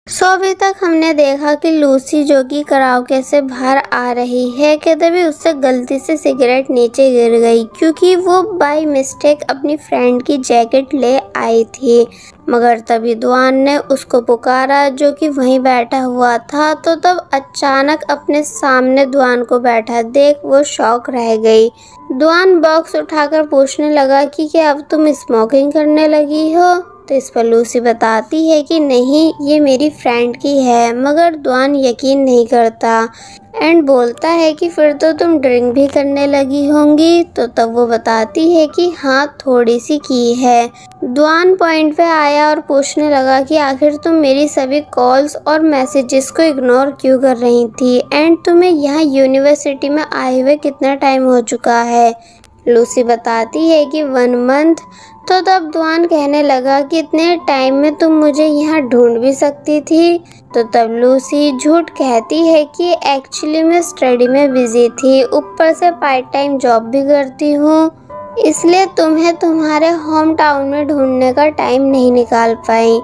सो अभी तक हमने देखा कि लूसी जो कि कराओके से बाहर आ रही है कि तभी उससे गलती से सिगरेट नीचे गिर गई, क्योंकि वो बाय मिस्टेक अपनी फ्रेंड की जैकेट ले आई थी। मगर तभी दुआन ने उसको पुकारा जो कि वहीं बैठा हुआ था। तो तब अचानक अपने सामने दुआन को बैठा देख वो शॉक रह गई। दुआन बॉक्स उठाकर पूछने लगा कि क्या अब तुम स्मोकिंग करने लगी हो। तो इस पर लूसी बताती है कि नहीं, ये मेरी फ्रेंड की है। मगर दुआन यकीन नहीं करता एंड बोलता है कि फिर तो तुम ड्रिंक भी करने लगी होंगी। तो तब वो बताती है कि हाँ, थोड़ी सी की है। दुआन पॉइंट पे आया और पूछने लगा कि आखिर तुम मेरी सभी कॉल्स और मैसेजेस को इग्नोर क्यों कर रही थी एंड तुम्हें यहाँ यूनिवर्सिटी में आए हुए कितना टाइम हो चुका है। लूसी बताती है कि 1 मंथ। तो तब दुआन कहने लगा कि इतने टाइम में तुम मुझे यहाँ ढूंढ भी सकती थी। तो तब लूसी झूठ कहती है कि एक्चुअली मैं स्टडी में बिजी थी, ऊपर से पार्ट टाइम जॉब भी करती हूँ, इसलिए तुम्हें तुम्हारे होम टाउन में ढूंढने का टाइम नहीं निकाल पाई।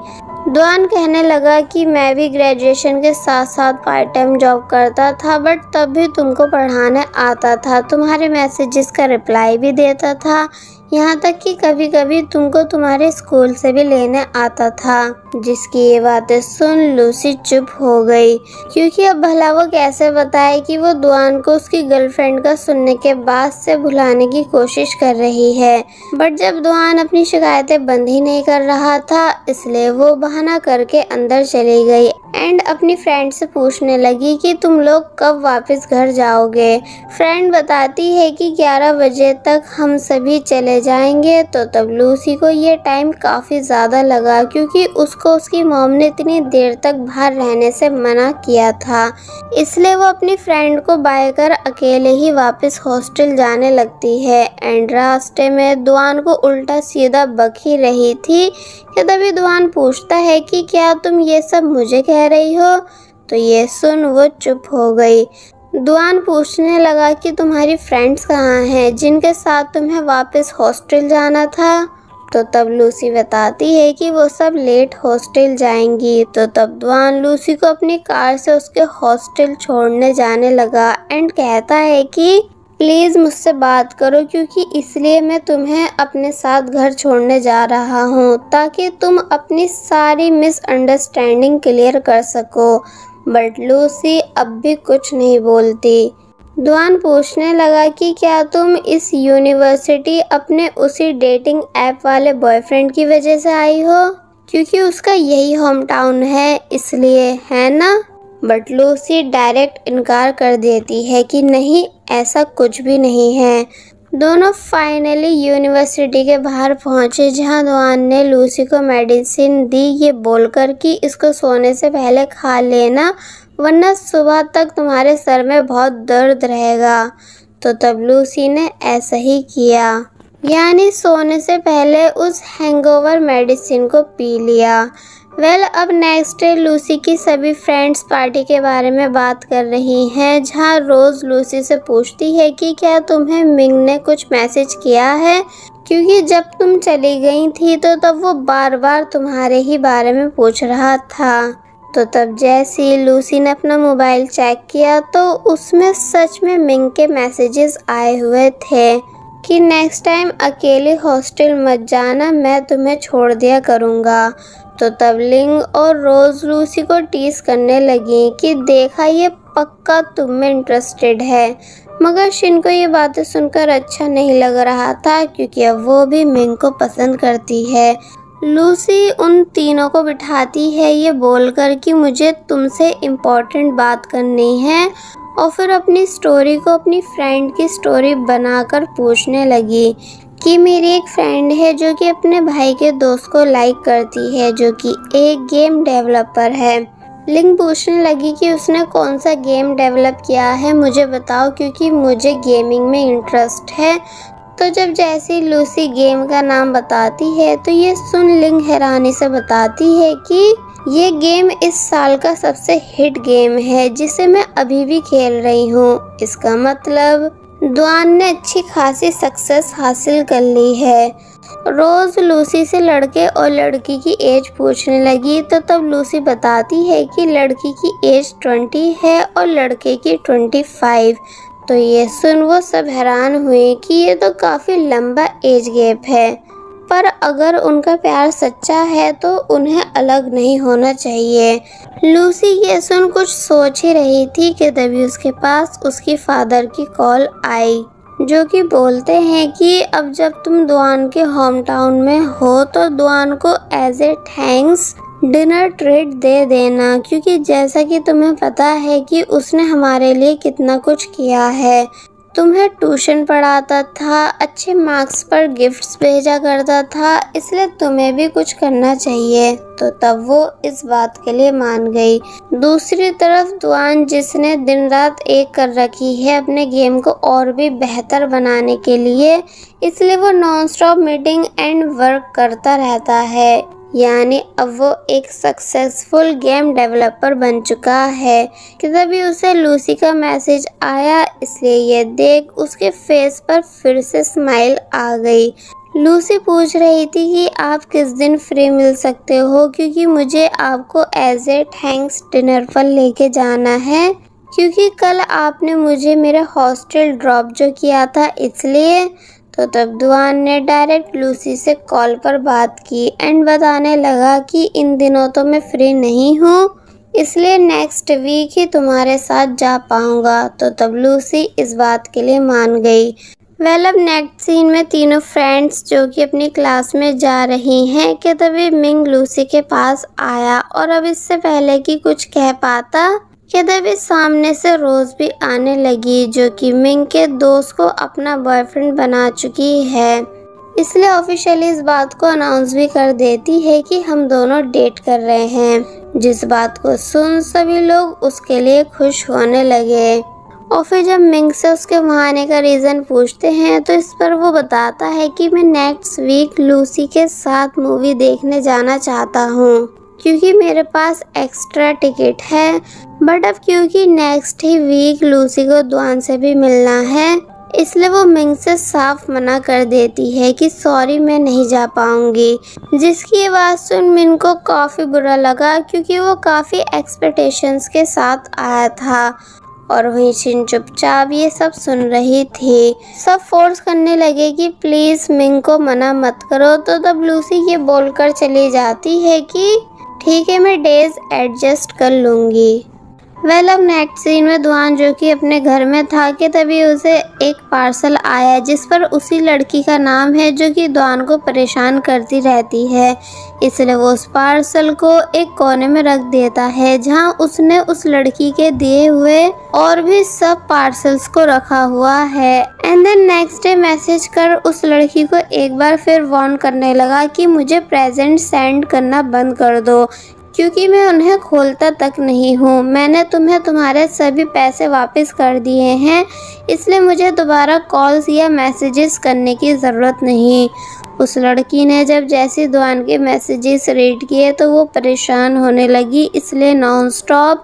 दुआन कहने लगा कि मैं भी ग्रेजुएशन के साथ साथ पार्ट टाइम जॉब करता था, बट तब भी तुमको पढ़ाने आता था, तुम्हारे मैसेजेस का रिप्लाई भी देता था, यहाँ तक कि कभी कभी तुमको तुम्हारे स्कूल से भी लेने आता था। जिसकी ये बातें सुन लूसी चुप हो गई, क्योंकि अब भला वो कैसे बताए कि वो दुआन को उसकी गर्लफ्रेंड का सुनने के बाद से भुलाने की कोशिश कर रही है। बट जब दुआन अपनी शिकायतें बंद ही नहीं कर रहा था, इसलिए वो बहाना करके अंदर चली गई एंड अपनी फ्रेंड से पूछने लगी कि तुम लोग कब वापस घर जाओगे। फ्रेंड बताती है कि 11 बजे तक हम सभी चले जाएंगे। तो तब लूसी को ये टाइम काफ़ी ज़्यादा लगा, क्योंकि उसको उसकी मॉम ने इतनी देर तक बाहर रहने से मना किया था, इसलिए वो अपनी फ्रेंड को बाय कर अकेले ही वापस हॉस्टल जाने लगती है एंड रास्ते में दुआन को उल्टा सीधा बक ही रही थी कि तभी दुआन पूछता है कि क्या तुम ये सब मुझे कह रही हो। तो ये सुन वो चुप हो गई। दुआन पूछने लगा कि तुम्हारी फ्रेंड्स कहाँ हैं जिनके साथ तुम्हें वापस हॉस्टल जाना था। तो तब लूसी बताती है कि वो सब लेट हॉस्टल जाएंगी। तो तब दुआन लूसी को अपनी कार से उसके हॉस्टल छोड़ने जाने लगा एंड कहता है कि प्लीज़ मुझसे बात करो, क्योंकि इसलिए मैं तुम्हें अपने साथ घर छोड़ने जा रहा हूँ, ताकि तुम अपनी सारी मिसअंडरस्टैंडिंग क्लियर कर सको। बट लूसी अब भी कुछ नहीं बोलती। दुआन पूछने लगा कि क्या तुम इस यूनिवर्सिटी अपने उसी डेटिंग ऐप वाले बॉयफ्रेंड की वजह से आई हो, क्योंकि उसका यही होम टाउन है, इसलिए, है ना। बट लूसी डायरेक्ट इनकार कर देती है कि नहीं, ऐसा कुछ भी नहीं है। दोनों फाइनली यूनिवर्सिटी के बाहर पहुंचे, जहां दुआन ने लूसी को मेडिसिन दी, ये बोलकर कि इसको सोने से पहले खा लेना, वरना सुबह तक तुम्हारे सर में बहुत दर्द रहेगा। तो तब लूसी ने ऐसा ही किया, यानी सोने से पहले उस हैंगओवर मेडिसिन को पी लिया। अब नेक्स्ट डे लूसी की सभी फ्रेंड्स पार्टी के बारे में बात कर रही हैं, जहां रोज़ लूसी से पूछती है कि क्या तुम्हें मिंग ने कुछ मैसेज किया है, क्योंकि जब तुम चली गई थी तो तब वो बार बार तुम्हारे ही बारे में पूछ रहा था। तो तब जैसे ही लूसी ने अपना मोबाइल चेक किया तो उसमें सच में मिंग के मैसेजेस आए हुए थे कि नेक्स्ट टाइम अकेले हॉस्टल मत जाना, मैं तुम्हें छोड़ दिया करूँगा। तो तब लिंग और रोज़ लूसी को टीज करने लगी कि देखा, ये पक्का तुम में इंटरेस्टेड है। मगर शिन को ये बातें सुनकर अच्छा नहीं लग रहा था, क्योंकि अब वो भी मिंग को पसंद करती है। लूसी उन तीनों को बिठाती है ये बोलकर कि मुझे तुमसे इम्पोर्टेंट बात करनी है, और फिर अपनी स्टोरी को अपनी फ्रेंड की स्टोरी बनाकर पूछने लगी कि मेरी एक फ्रेंड है जो कि अपने भाई के दोस्त को लाइक करती है, जो कि एक गेम डेवलपर है। लिंग पूछने लगी कि उसने कौन सा गेम डेवलप किया है, मुझे बताओ, क्योंकि मुझे गेमिंग में इंटरेस्ट है। तो जब जैसे लूसी गेम का नाम बताती है तो ये सुन लिंग हैरानी से बताती है कि ये गेम इस साल का सबसे हिट गेम है, जिसे मैं अभी भी खेल रही हूँ। इसका मतलब दुआन ने अच्छी खासी सक्सेस हासिल कर ली है। रोज़ लूसी से लड़के और लड़की की एज पूछने लगी तो तब लूसी बताती है कि लड़की की एज 20 है और लड़के की 25। तो ये सुन वो सब हैरान हुए कि ये तो काफ़ी लंबा एज गैप है, पर अगर उनका प्यार सच्चा है तो उन्हें अलग नहीं होना चाहिए। लूसी ये सुन कुछ सोच ही रही थी कि तभी उसके पास उसकी फादर की कॉल आई, जो कि बोलते हैं कि अब जब तुम दुआन के होम टाउन में हो तो दुआन को as a thanks dinner treat दे देना, क्योंकि जैसा कि तुम्हें पता है कि उसने हमारे लिए कितना कुछ किया है। तुम्हें ट्यूशन पढ़ाता था, अच्छे मार्क्स पर गिफ्ट्स भेजा करता था, इसलिए तुम्हें भी कुछ करना चाहिए। तो तब वो इस बात के लिए मान गई। दूसरी तरफ दुआन, जिसने दिन रात एक कर रखी है अपने गेम को और भी बेहतर बनाने के लिए, इसलिए वो non stop meeting and work करता रहता है। यानी अब वो एक सक्सेसफुल गेम डेवलपर बन चुका है कि तभी उसे लूसी का मैसेज आया, इसलिए ये देख उसके फेस पर फिर से स्माइल आ गई। लूसी पूछ रही थी कि आप किस दिन फ्री मिल सकते हो, क्योंकि मुझे आपको एज ए थैंक्स डिनर पर लेके जाना है, क्योंकि कल आपने मुझे मेरे हॉस्टल ड्रॉप जो किया था इसलिए। तो तब दुआन ने डायरेक्ट लूसी से कॉल पर बात की एंड बताने लगा कि इन दिनों तो मैं फ्री नहीं हूँ, इसलिए नेक्स्ट वीक ही तुम्हारे साथ जा पाऊँगा। तो तब लूसी इस बात के लिए मान गई। अब नेक्स्ट सीन में तीनों फ्रेंड्स जो कि अपनी क्लास में जा रही हैं कि तभी मिंग लूसी के पास आया, और अब इससे पहले कि कुछ कह पाता कि तभी सामने से रोज भी आने लगी, जो कि मिंग के दोस्त को अपना बॉयफ्रेंड बना चुकी है, इसलिए ऑफिशियली इस बात को अनाउंस भी कर देती है कि हम दोनों डेट कर रहे हैं। जिस बात को सुन सभी लोग उसके लिए खुश होने लगे। और फिर जब मिंग से उसके वहाँ आने का रीज़न पूछते हैं तो इस पर वो बताता है कि मैं नेक्स्ट वीक लूसी के साथ मूवी देखने जाना चाहता हूँ, क्योंकि मेरे पास एक्स्ट्रा टिकट है। बट अब क्योंकि नेक्स्ट ही वीक लूसी को दुआन से भी मिलना है, इसलिए वो मिंग से साफ मना कर देती है कि सॉरी मैं नहीं जा पाऊंगी। जिसकी आवाज़ सुन मिंग को काफ़ी बुरा लगा, क्योंकि वो काफ़ी एक्सपेक्टेशंस के साथ आया था और वहीं छिन चुपचाप ये सब सुन रही थी। सब फोर्स करने लगे कि प्लीज़ मिंग को मना मत करो। तो तब लूसी ये बोलकर चली जाती है कि ठीक है मैं डेज एडजस्ट कर लूँगी। अब नेक्स्ट सीन में दुआन जो कि अपने घर में था कि तभी उसे एक पार्सल आया जिस पर उसी लड़की का नाम है जो कि दुआन को परेशान करती रहती है, इसलिए वो उस पार्सल को एक कोने में रख देता है जहां उसने उस लड़की के दिए हुए और भी सब पार्सल्स को रखा हुआ है। And then next day message कर उस लड़की को एक बार फिर वार्न करने लगा कि मुझे प्रेजेंट सेंड करना बंद कर दो, क्योंकि मैं उन्हें खोलता तक नहीं हूँ। मैंने तुम्हें तुम्हारे सभी पैसे वापस कर दिए हैं, इसलिए मुझे दोबारा कॉल्स या मैसेजेस करने की ज़रूरत नहीं। उस लड़की ने जब जैसे दुआन के मैसेजेस रीड किए तो वो परेशान होने लगी, इसलिए नॉन स्टॉप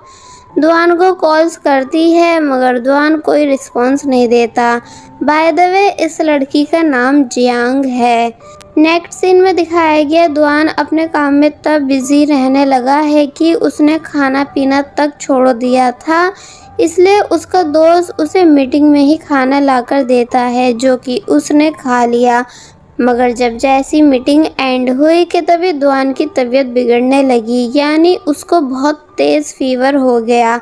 दुआन को कॉल्स करती है, मगर दुआन कोई रिस्पॉन्स नहीं देता। बाय द वे इस लड़की का नाम जियांग है। नेक्स्ट सीन में दिखाया गया दुआन अपने काम में तब बिजी रहने लगा है कि उसने खाना पीना तक छोड़ दिया था, इसलिए उसका दोस्त उसे मीटिंग में ही खाना लाकर देता है जो कि उसने खा लिया। मगर जब जैसी मीटिंग एंड हुई कि तभी दुआन की तबीयत बिगड़ने लगी, यानी उसको बहुत तेज़ फीवर हो गया।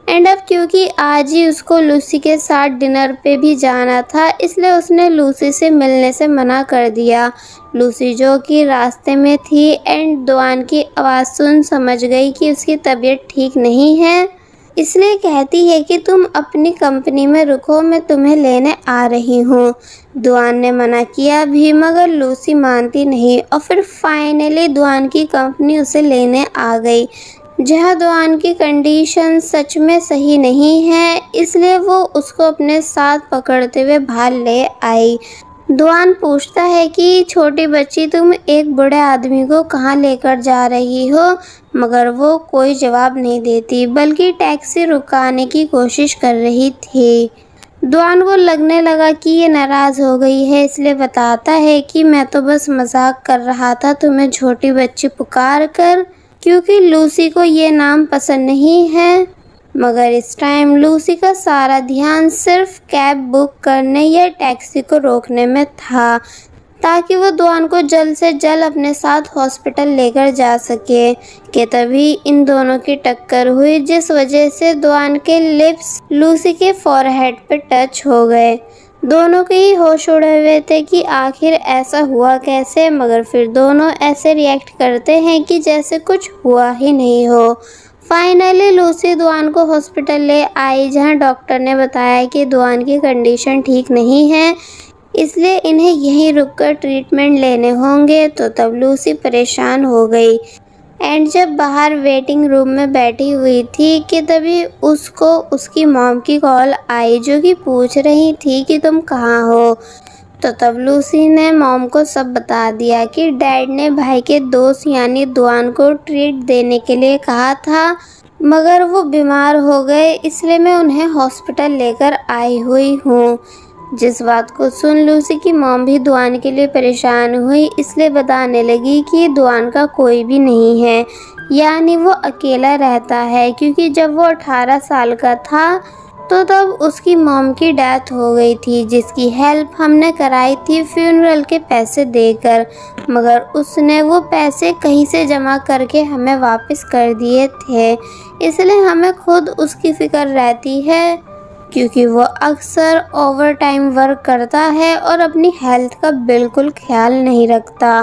एंड अब क्योंकि आज ही उसको लूसी के साथ डिनर पे भी जाना था, इसलिए उसने लूसी से मिलने से मना कर दिया। लूसी जो कि रास्ते में थी एंड दुआन की आवाज़ सुन समझ गई कि उसकी तबीयत ठीक नहीं है, इसलिए कहती है कि तुम अपनी कंपनी में रुको, मैं तुम्हें लेने आ रही हूँ। दुआन ने मना किया भी, मगर लूसी मानती नहीं और फिर फाइनली दुआन की कंपनी उसे लेने आ गई, जहाँ दुआन की कंडीशन सच में सही नहीं है, इसलिए वो उसको अपने साथ पकड़ते हुए बाहर ले आई। दुआन पूछता है कि छोटी बच्ची तुम एक बूढ़े आदमी को कहाँ लेकर जा रही हो, मगर वो कोई जवाब नहीं देती बल्कि टैक्सी रुकाने की कोशिश कर रही थी। दुआन को लगने लगा कि ये नाराज़ हो गई है, इसलिए बताता है कि मैं तो बस मजाक कर रहा था तुम्हें छोटी बच्ची पुकार कर, क्योंकि लूसी को ये नाम पसंद नहीं है। मगर इस टाइम लूसी का सारा ध्यान सिर्फ कैब बुक करने या टैक्सी को रोकने में था, ताकि वो दुआन को जल्द से जल्द अपने साथ हॉस्पिटल लेकर जा सके। कि तभी इन दोनों की टक्कर हुई, जिस वजह से दुआन के लिप्स लूसी के फॉरहेड पे टच हो गए। दोनों के ही होश उड़े हुए थे कि आखिर ऐसा हुआ कैसे, मगर फिर दोनों ऐसे रिएक्ट करते हैं कि जैसे कुछ हुआ ही नहीं हो। फाइनली लूसी दुआन को हॉस्पिटल ले आई, जहां डॉक्टर ने बताया कि दुआन की कंडीशन ठीक नहीं है, इसलिए इन्हें यहीं रुककर ट्रीटमेंट लेने होंगे। तो तब लूसी परेशान हो गई एंड जब बाहर वेटिंग रूम में बैठी हुई थी कि तभी उसको उसकी मॉम की कॉल आई, जो कि पूछ रही थी कि तुम कहाँ हो। तो तब लूसी ने मॉम को सब बता दिया कि डैड ने भाई के दोस्त यानी दुआन को ट्रीट देने के लिए कहा था, मगर वो बीमार हो गए, इसलिए मैं उन्हें हॉस्पिटल लेकर आई हुई हूँ। जिस बात को सुन लूसी की मॉम भी दुआन के लिए परेशान हुई, इसलिए बताने लगी कि दुआन का कोई भी नहीं है, यानी वो अकेला रहता है, क्योंकि जब वो 18 साल का था तो तब उसकी मॉम की डेथ हो गई थी, जिसकी हेल्प हमने कराई थी फ्यूनरल के पैसे देकर, मगर उसने वो पैसे कहीं से जमा करके हमें वापस कर दिए थे। इसलिए हमें खुद उसकी फिक्र रहती है, क्योंकि वो अक्सर ओवर टाइम वर्क करता है और अपनी हेल्थ का बिल्कुल ख्याल नहीं रखता।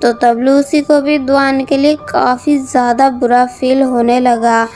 तो तब लूसी को भी दुआन के लिए काफ़ी ज़्यादा बुरा फील होने लगा,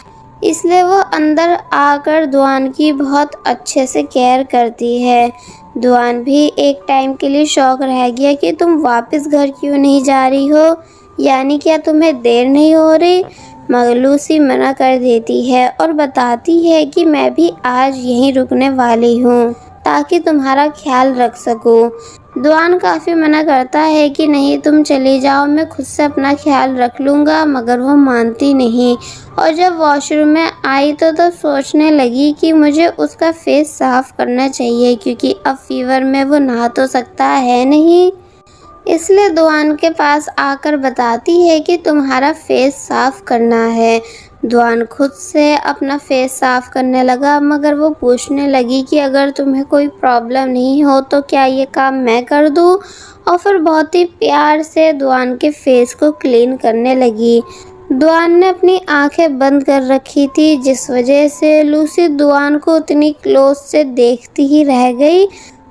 इसलिए वो अंदर आकर दुआन की बहुत अच्छे से केयर करती है। दुआन भी एक टाइम के लिए शॉक रह गया कि तुम वापस घर क्यों नहीं जा रही हो, यानी क्या तुम्हें देर नहीं हो रही। मगर लूसी मना कर देती है और बताती है कि मैं भी आज यहीं रुकने वाली हूँ ताकि तुम्हारा ख्याल रख सकूँ। दुआन काफ़ी मना करता है कि नहीं तुम चली जाओ, मैं खुद से अपना ख्याल रख लूँगा, मगर वो मानती नहीं। और जब वॉशरूम में आई तो तब सोचने लगी कि मुझे उसका फेस साफ़ करना चाहिए, क्योंकि अब फीवर में वो नहा तो सकता है नहीं। इसलिए दुआन के पास आकर बताती है कि तुम्हारा फेस साफ़ करना है। दुआन खुद से अपना फेस साफ़ करने लगा, मगर वो पूछने लगी कि अगर तुम्हें कोई प्रॉब्लम नहीं हो तो क्या ये काम मैं कर दूँ। और फिर बहुत ही प्यार से दुआन के फेस को क्लीन करने लगी। दुआन ने अपनी आंखें बंद कर रखी थी, जिस वजह से लूसी दुआन को उतनी क्लोज से देखती ही रह गई।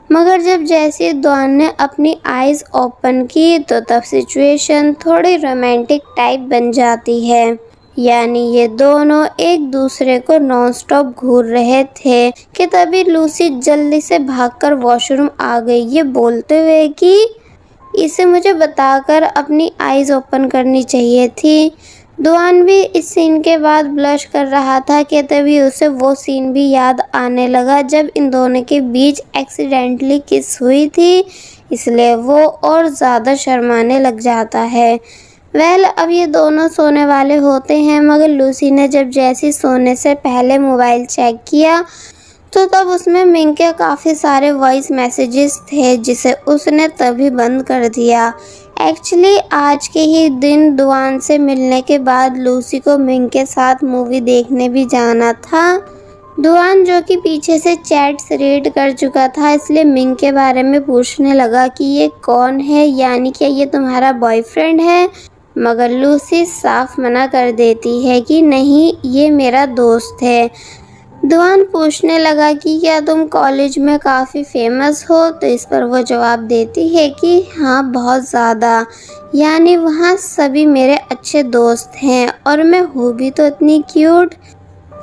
मगर जब जैसे दुआन ने अपनी आइज़ ओपन की तो तब सिचुएशन थोड़ी रोमांटिक टाइप बन जाती है, यानी ये दोनों एक दूसरे को नॉन स्टॉप घूर रहे थे कि तभी लूसी जल्दी से भागकर वॉशरूम आ गई, ये बोलते हुए कि इसे मुझे बताकर अपनी आइज़ ओपन करनी चाहिए थी। दुआन भी इस सीन के बाद ब्लश कर रहा था कि तभी उसे वो सीन भी याद आने लगा जब इन दोनों के बीच एक्सीडेंटली किस हुई थी, इसलिए वो और ज़्यादा शर्माने लग जाता है। अब ये दोनों सोने वाले होते हैं, मगर लूसी ने जब जैसे सोने से पहले मोबाइल चेक किया तो तब उसमें मिंग के काफ़ी सारे वॉइस मैसेजेस थे, जिसे उसने तभी बंद कर दिया। एक्चुअली आज के ही दिन दुआन से मिलने के बाद लूसी को मिंग के साथ मूवी देखने भी जाना था। दुआन जो कि पीछे से चैट्स रीड कर चुका था, इसलिए मिंग के बारे में पूछने लगा कि ये कौन है, यानी क्या ये तुम्हारा बॉयफ्रेंड है। मगर लूसी साफ मना कर देती है कि नहीं, ये मेरा दोस्त है। दुआन पूछने लगा कि क्या तुम कॉलेज में काफ़ी फेमस हो, तो इस पर वो जवाब देती है कि हाँ बहुत ज़्यादा, यानी वहाँ सभी मेरे अच्छे दोस्त हैं और मैं हूँ भी तो इतनी क्यूट।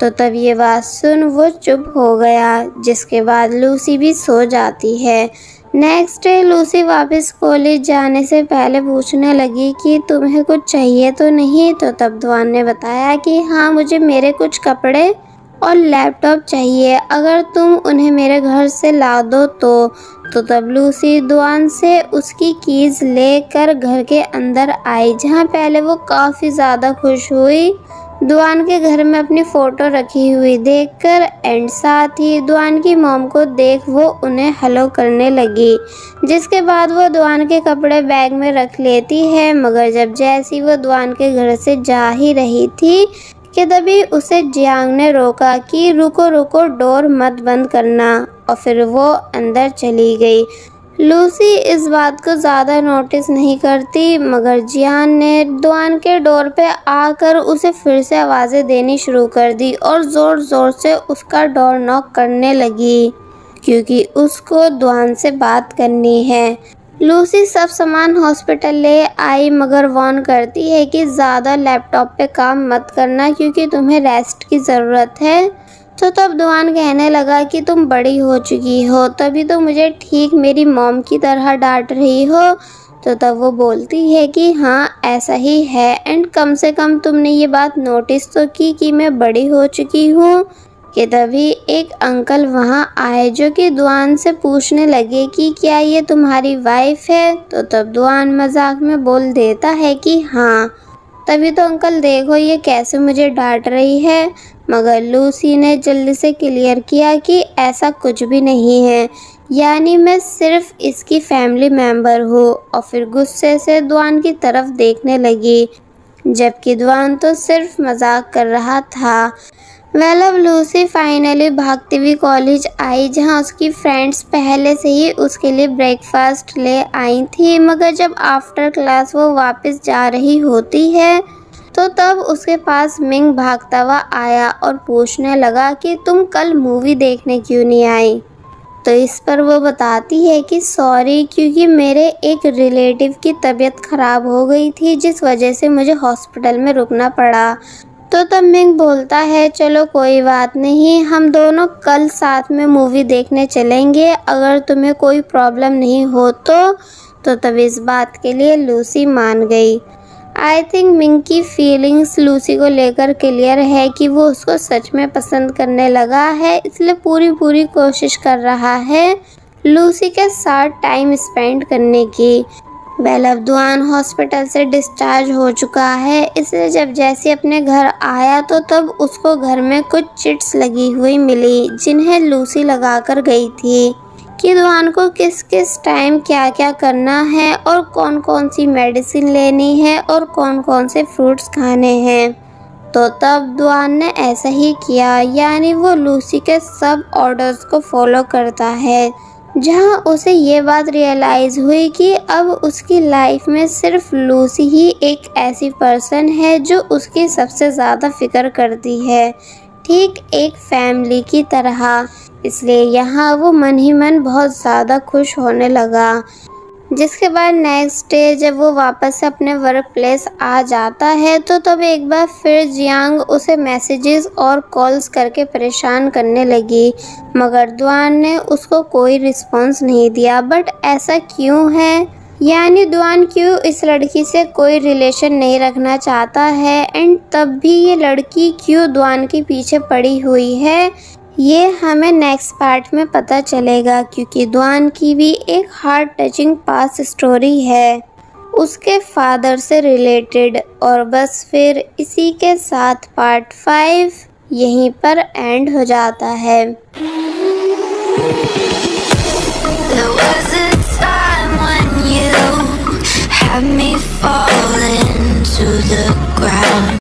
तो तब ये बात सुन वो चुप हो गया, जिसके बाद लूसी भी सो जाती है। नेक्स्ट डे लूसी वापस कॉलेज जाने से पहले पूछने लगी कि तुम्हें कुछ चाहिए तो नहीं। तो तब दुआन ने बताया कि हाँ मुझे मेरे कुछ कपड़े और लैपटॉप चाहिए, अगर तुम उन्हें मेरे घर से ला दो तो तब लूसी दुआन से उसकी कीज़ लेकर घर के अंदर आई, जहाँ पहले वो काफ़ी ज़्यादा खुश हुई। दुआन के घर में अपनी फ़ोटो रखी हुई देखकर एंड साथ ही दुआन की मॉम को देख वो उन्हें हेलो करने लगी, जिसके बाद वो दुआन के कपड़े बैग में रख लेती है। मगर जब जैसी वो दुआन के घर से जा ही रही थी कि तभी उसे जियांग ने रोका कि रुको रुको, डोर मत बंद करना, और फिर वो अंदर चली गई। लूसी इस बात को ज़्यादा नोटिस नहीं करती, मगर जियान ने दुआन के डोर पे आकर उसे फिर से आवाज़ें देनी शुरू कर दी और ज़ोर ज़ोर से उसका डोर नॉक करने लगी, क्योंकि उसको दुआन से बात करनी है। लूसी सब सामान हॉस्पिटल ले आई, मगर वार्न करती है कि ज़्यादा लैपटॉप पे काम मत करना क्योंकि तुम्हें रेस्ट की ज़रूरत है। तो तब दुआन कहने लगा कि तुम बड़ी हो चुकी हो, तभी तो मुझे ठीक मेरी मॉम की तरह डांट रही हो। तो तब वो बोलती है कि हाँ ऐसा ही है, एंड कम से कम तुमने ये बात नोटिस तो की कि मैं बड़ी हो चुकी हूँ। कि तभी एक अंकल वहाँ आए जो कि दुआन से पूछने लगे कि क्या ये तुम्हारी वाइफ है। तो तब दुआन मजाक में बोल देता है कि हाँ। तभी तो अंकल देखो ये कैसे मुझे डांट रही है, मगर लूसी ने जल्दी से क्लियर किया कि ऐसा कुछ भी नहीं है, यानी मैं सिर्फ इसकी फैमिली मेंबर हूँ। और फिर गुस्से से दुआन की तरफ देखने लगी, जबकि दुआन तो सिर्फ मजाक कर रहा था। अब लूसी फाइनली भागती हुई कॉलेज आई, जहाँ उसकी फ्रेंड्स पहले से ही उसके लिए ब्रेकफास्ट ले आई थी। मगर जब आफ्टर क्लास वो वापस जा रही होती है तो तब उसके पास मिंग भागता हुआ आया और पूछने लगा कि तुम कल मूवी देखने क्यों नहीं आई। तो इस पर वो बताती है कि सॉरी, क्योंकि मेरे एक रिलेटिव की तबीयत ख़राब हो गई थी, जिस वजह से मुझे हॉस्पिटल में रुकना पड़ा। तो तब मिंग बोलता है चलो कोई बात नहीं, हम दोनों कल साथ में मूवी देखने चलेंगे अगर तुम्हें कोई प्रॉब्लम नहीं हो तो तब इस बात के लिए लूसी मान गई। आई थिंक मिंग की फीलिंग्स लूसी को लेकर क्लियर है कि वो उसको सच में पसंद करने लगा है, इसलिए पूरी कोशिश कर रहा है लूसी के साथ टाइम स्पेंड करने की। अब दुआन हॉस्पिटल से डिस्चार्ज हो चुका है, इसलिए जब जैसे अपने घर आया तो तब उसको घर में कुछ चिट्स लगी हुई मिली, जिन्हें लूसी लगा कर गई थी कि दुआन को किस किस टाइम क्या क्या करना है और कौन कौन सी मेडिसिन लेनी है और कौन कौन से फ्रूट्स खाने हैं। तो तब दुआन ने ऐसा ही किया, यानी वो लूसी के सब ऑर्डर्स को फॉलो करता है, जहां उसे ये बात रियलाइज़ हुई कि अब उसकी लाइफ में सिर्फ लूसी ही एक ऐसी पर्सन है जो उसकी सबसे ज़्यादा फिक्र करती है, ठीक एक फैमिली की तरह। इसलिए यहाँ वो मन ही मन बहुत ज़्यादा खुश होने लगा। जिसके बाद नेक्स्ट डे जब वो वापस से अपने वर्क प्लेस आ जाता है तो तब एक बार फिर जियांग उसे मैसेजेस और कॉल्स करके परेशान करने लगी, मगर दुआन ने उसको कोई रिस्पॉन्स नहीं दिया। बट ऐसा क्यों है, यानी दुआन क्यों इस लड़की से कोई रिलेशन नहीं रखना चाहता है, एंड तब भी ये लड़की क्यों दुआन के पीछे पड़ी हुई है, ये हमें नेक्स्ट पार्ट में पता चलेगा, क्योंकि दुआन की भी एक हार्ट टचिंग पास्ट स्टोरी है उसके फादर से रिलेटेड। और बस फिर इसी के साथ पार्ट 5 यहीं पर एंड हो जाता है।